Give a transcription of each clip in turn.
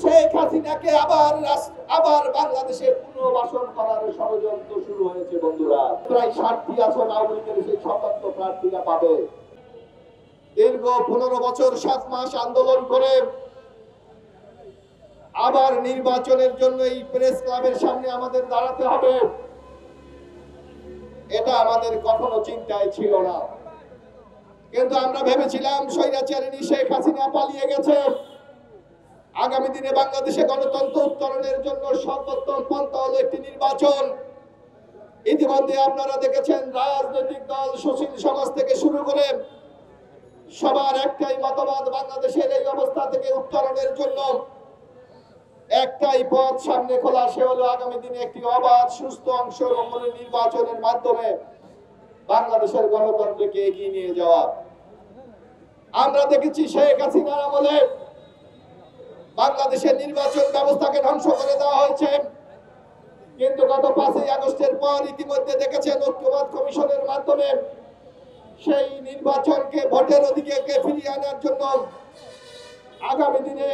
শেখ হাসিনাকে আবার বাংলাদেশে পুনর্বাসন করার ষড়যন্ত্র শুরু হয়েছে বন্ধুরা। প্রায় 60টি আসন আওয়ামী লীগের সেই স্বতন্ত্র প্রার্থীরা পাবে। দীর্ঘ 15 বছর 7 মাস আন্দোলন করে আবার নির্বাচনের জন্য এই প্রেস ক্লাবের সামনে আমাদের দাঁড়াতে হবে, এটা আমাদের কখনো চিন্তায় ছিল না। কিন্তু আমরা ভেবেছিলাম স্বৈরাচারিণী শেখ হাসিনা পালিয়ে গেছে, আগামী দিনে বাংলাদেশে গণতন্ত্র উত্তরণের জন্য সর্বোত্তম পন্থা হলো একটি নির্বাচন। ইতিমধ্যে আপনারা দেখেছেন রাজনৈতিক দল, সুশীল সমাজ থেকে শুরু করে সবার একটাই মতবাদ, বাংলাদেশের এই অবস্থা থেকে উত্তরণের জন্য একটাই পথ সামনে খোলা, সে হলো আগামী দিনে একটি অবাধ সুস্থ অংশগ্রহণের নির্বাচনের মাধ্যমে বাংলাদেশের গণতন্ত্রকে এগিয়ে নিয়ে যাওয়া। আমরা দেখেছি শেখ হাসিনার আমলে বাংলাদেশের নির্বাচন ব্যবস্থাকে ধ্বংস করে দেওয়া হয়েছে, কিন্তু গত 5ই আগস্টের পর ইতিমধ্যে দেখেছেন ঐক্যমত কমিশনের মাধ্যমে সেই নির্বাচনকে ভোটের অধিকারকে ফিরিয়ে আনার জন্য আগামী দিনে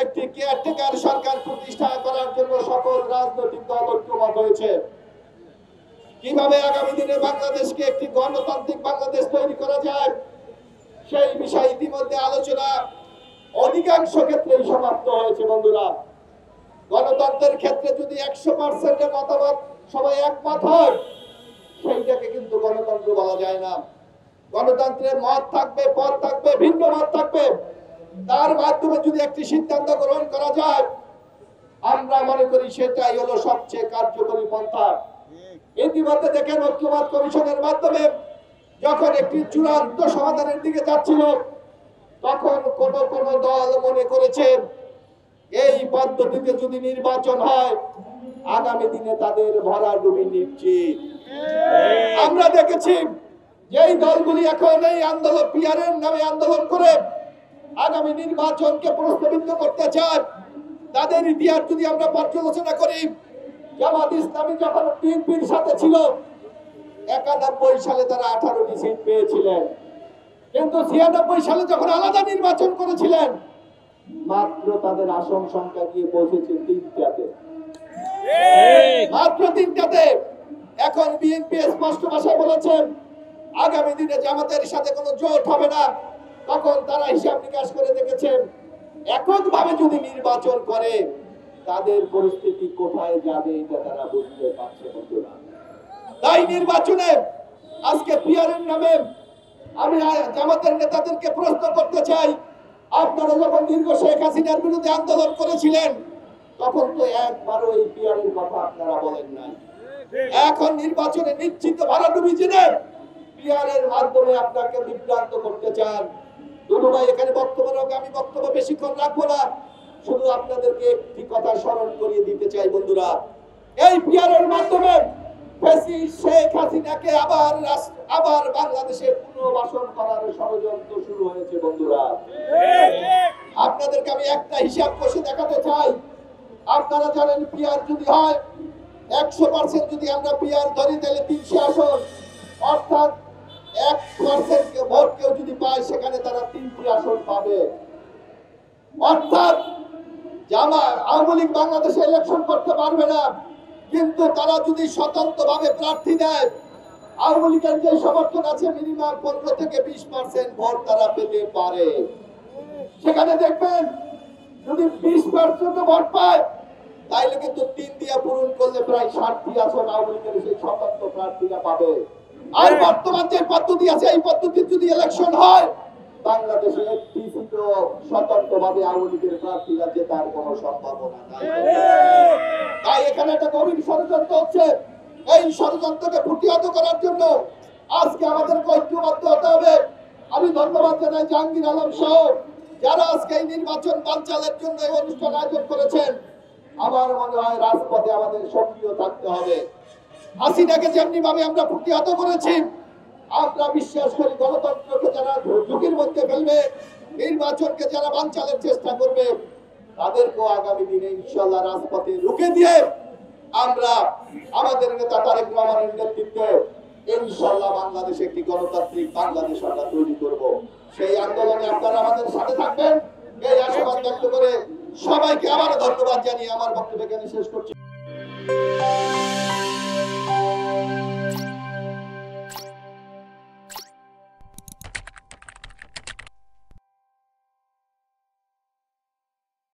একটি কেয়ারটেকার সরকার প্রতিষ্ঠা করার জন্য সকল রাজনৈতিক দল ঐক্যমত হয়েছে। কিভাবে আগামী দিনে বাংলাদেশকে একটি গণতান্ত্রিক বাংলাদেশ তৈরি করা যায় সেই বিষয়ে ইতিমধ্যে আলোচনা অধিকাংশ ক্ষেত্রেই সমাপ্ত হয়েছে বন্ধুরা। গণতন্ত্রের ক্ষেত্রে যদি 100% মতামত সবাই একমত হয় সেইটাকে কিন্তু গণতন্ত্র বলা যায় না। গণতন্ত্রের মত থাকবে, পথ থাকবে, ভিন্ন মত থাকবে, তার মাধ্যমে যদি একটি সিদ্ধান্ত গ্রহণ করা যায় আমরা মনে করি সেটাই হলো সবচেয়ে কার্যকরী পন্থা। ইতিমধ্যে দেখেন ঐক্যমত কমিশনের মাধ্যমে যখন একটি চূড়ান্ত সমাধানের দিকে যাচ্ছিল তখন কোন কোন দল মনে করেছে এই পদ্ধতিতে যদি নির্বাচন হয় আগামী দিনে তাদের ভরাডুবি নিশ্চিত। আমরা দেখেছি যেই দলগুলি এখন এই আন্দোলন পিআরের নামে আন্দোলন করে আগামী নির্বাচনকে প্রশ্নবিদ্ধ করতে চায়, তাদের ইতিহাস যদি আমরা পর্যালোচনা করি, জামাত ইসলামী যখন বিএনপির সাথে ছিল 91 সালে তারা 18টি সিট পেয়েছিলেন, কিন্তু 96 সালে যখন আলাদা নির্বাচন করেছিলেন মাত্র তাদের আসন সংখ্যা গিয়ে পৌঁছেছে 3টাতে, মাত্র 3টাতে। এখন বিএনপি স্পষ্ট ভাষায় বলেছেন আগামী দিনে জামাতের সাথে কোনো জোট হবে না। তখন তারা হিসাব নিকাশ করে দেখেছেন এককভাবে যদি নির্বাচন করে তাদের পরিস্থিতি কোথায় যাবে এটা তারা বুঝতে পারছে বন্ধুরা। তাই নির্বাচনে আজকে পিআরের নামে আমি জামাতের নেতাদেরকে প্রশ্ন করতে চাই, আপনারা যখন দীর্ঘ শেখ হাসিনার বিরুদ্ধে আন্দোলন করেছিলেন তখন তো একবারও এই পিআরের কথা আপনারা বলেন নাই। এখন নির্বাচনে নিশ্চিত ভরাডুবি জেনে পিআরের মাধ্যমে আপনাকে বিভ্রান্ত করতে চান। দুদু ভাই এখানে বক্তব্য রাখবে, আমি বক্তব্য বেশিক্ষণ রাখবো না, শুধু আপনাদেরকে একটি কথা স্মরণ করিয়ে দিতে চাই বন্ধুরা, এই পিআরের মাধ্যমে শেখ হাসিনাকে আবার বাংলাদেশে পুনর্বাসন করার ষড়যন্ত্র শুরু হয়েছে বন্ধুরা। আপনাদেরকে আমি একটা হিসাব কষে দেখাতে চাই। আপনারা জানেন পিআর যদি হয় 100% যদি আমরা পিআর ধরি তাহলে 300 আসন, অর্থাৎ 1% ভোট কেউ যদি পায় সেখানে তারা 3টি আসন পাবে। অর্থাৎ আওয়ামী লীগ বাংলাদেশে ইলেকশন করতে পারবে না, কিন্তু তারা যদি স্বতন্ত্রভাবে প্রার্থী দেয় আওয়ামী লীগের যে সমর্থন আছে মিনিমাম 15 থেকে 20% ভোট তারা পেতে পারে। সেখানে দেখবেন যদি 20% ভোট পায় তাইলে কিন্তু 3 দিয়ে পূরণ করলে প্রায় 60টি আসন আওয়ামী লীগের সেই স্বতন্ত্র প্রার্থীরা পাবে। আর বর্তমান যে পদ্ধতি আছে এই পদ্ধতির যদি ইলেকশন হয় বাংলাদেশে একটি সিটও স্বতন্ত্রভাবে আওয়ামী লীগের প্রার্থীরা জেতার কোনো সম্ভাবনা নাই। তাই এখানে একটা গভীর ষড়যন্ত্র হচ্ছে। এই ষড়যন্ত্রকে প্রতিহত করার জন্য আজকে আমাদের ঐক্যবদ্ধ হতে হবে। আমি ধন্যবাদ জানাই জাহাঙ্গীর আলম সহ যারা আজকে এই নির্বাচন বানচালের জন্য এই অনুষ্ঠান আয়োজন করেছেন। আমার মনে হয় রাজপথে আমাদের সক্রিয় থাকতে হবে। হাসিনাকে যেমনি ভাবে আমরা প্রতিহত করেছি আমরা বিশ্বাস করি গণতন্ত্রকে যারা ঝুঁকির মধ্যে ফেলবে, নির্বাচনকে যারা বানচালের চেষ্টা করবে তাদেরকেও আগামী দিনে ইনশাআল্লাহ রাজপথে রুখে দিয়ে আমরা আমাদের নেতা তারেক রহমানের নেতৃত্বে ইনশাআল্লাহ বাংলাদেশে একটি গণতান্ত্রিক বাংলাদেশ আমরা তৈরি করব। সেই আন্দোলনে আপনারা আমাদের সাথে থাকবেন এই আশাবাদ আহ্বান ব্যক্ত করে সবাইকে আবারও ধন্যবাদ জানিয়ে আমার বক্তব্য এখানে শেষ করছি।